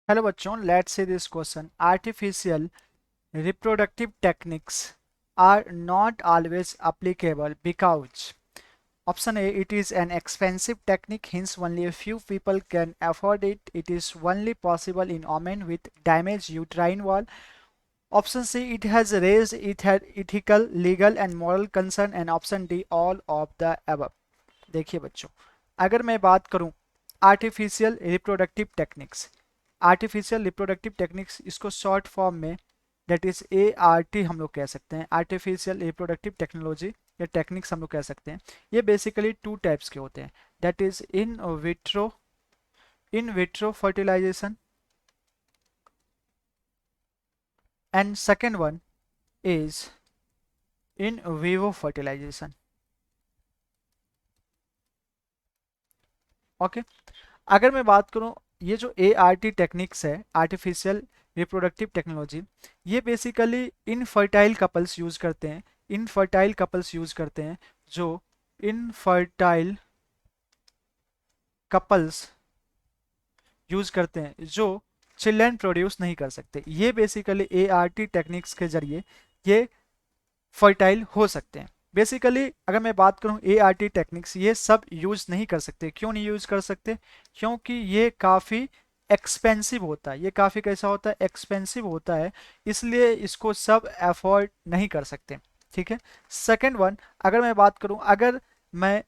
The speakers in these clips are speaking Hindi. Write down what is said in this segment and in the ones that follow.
हेलो बच्चों, let's see this question. Artificial reproductive techniques are not always applicable because option A, it is an expensive technique, hence only a few people can afford it. It is only possible in women with damaged uterine wall. Option C, it has raised ethical, legal and moral concern. And option D, all of the above. देखिए बच्चों, अगर मैं बात करूं artificial reproductive techniques, artificial reproductive techniques इसको शॉर्ट फॉर्म में दैट इज ART हम लोग कह सकते हैं। आर्टिफिशियल रिप्रोडक्टिव टेक्नोलॉजी या टेक्निक्स हम लोग कह सकते हैं। ये बेसिकली टू टाइप्स के होते हैं, that is in vitro fertilisation and second one is in vivo fertilisation. Okay, अगर मैं बात करूं ये जो ART टेक्निक्स है, आर्टिफिशियल रिप्रोडक्टिव टेक्नोलॉजी, ये बेसिकली इनफर्टाइल कपल्स यूज करते हैं। इनफर्टाइल कपल्स यूज करते हैं, जो इनफर्टाइल कपल्स यूज करते हैं जो चिल्ड्रन प्रोड्यूस नहीं कर सकते। ये बेसिकली ART टेक्निक्स के जरिए ये फर्टाइल हो सकते हैं। बेसिकली अगर मैं बात करूं ART टेक्निक्स, ये सब यूज नहीं कर सकते। क्यों नहीं यूज कर सकते? क्योंकि ये काफ़ी एक्सपेंसिव होता है। ये काफ़ी कैसा होता है? एक्सपेंसिव होता है, इसलिए इसको सब अफोर्ड नहीं कर सकते। ठीक है। सेकेंड वन, अगर मैं बात करूं, अगर मैं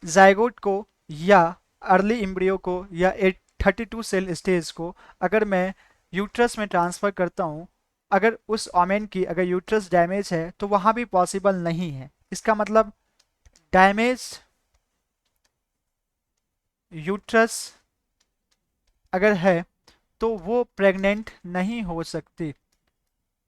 जायगोट को या अर्ली इम्ब्रियो को या 32 सेल स्टेज को अगर मैं यूट्रस में ट्रांसफ़र करता हूं, अगर उस ओमेन की अगर यूट्रस डैमेज है तो वहां भी पॉसिबल नहीं है। इसका मतलब डैमेज यूट्रस अगर है तो वो प्रेग्नेंट नहीं हो सकती।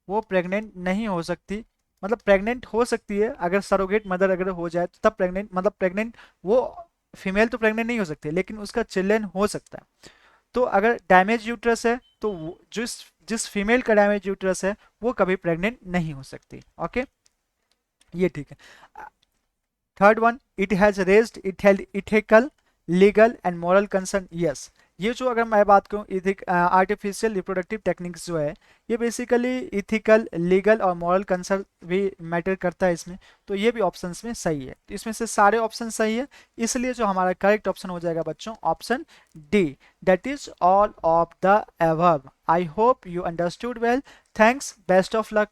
वो प्रेग्नेंट नहीं हो सकती, मतलब प्रेग्नेंट हो सकती है अगर सरोगेट मदर अगर हो जाए तो तब प्रेग्नेंट, मतलब प्रेग्नेंट वो फीमेल तो प्रेग्नेंट नहीं हो सकती लेकिन उसका चिल्ड्रन हो सकता है। तो अगर डैमेज यूट्रस है तो जिस जिस फीमेल का डैमेज यूट्रस है वो कभी प्रेग्नेंट नहीं हो सकती। ओके, ये ठीक है। Third one, it has raised ethical, legal and moral concern. Yes, ये जो अगर मैं बात करूँ आर्टिफिशियल रिप्रोडक्टिव टेक्निक्स जो है, ये बेसिकली इथिकल, लीगल और मॉरल कंसर्न भी मैटर करता है इसमें। तो ये भी ऑप्शंस में सही है। तो इसमें से सारे ऑप्शन सही है, इसलिए जो हमारा करेक्ट ऑप्शन हो जाएगा बच्चों option D, that is all of the above. I hope you understood well. Thanks, best of luck.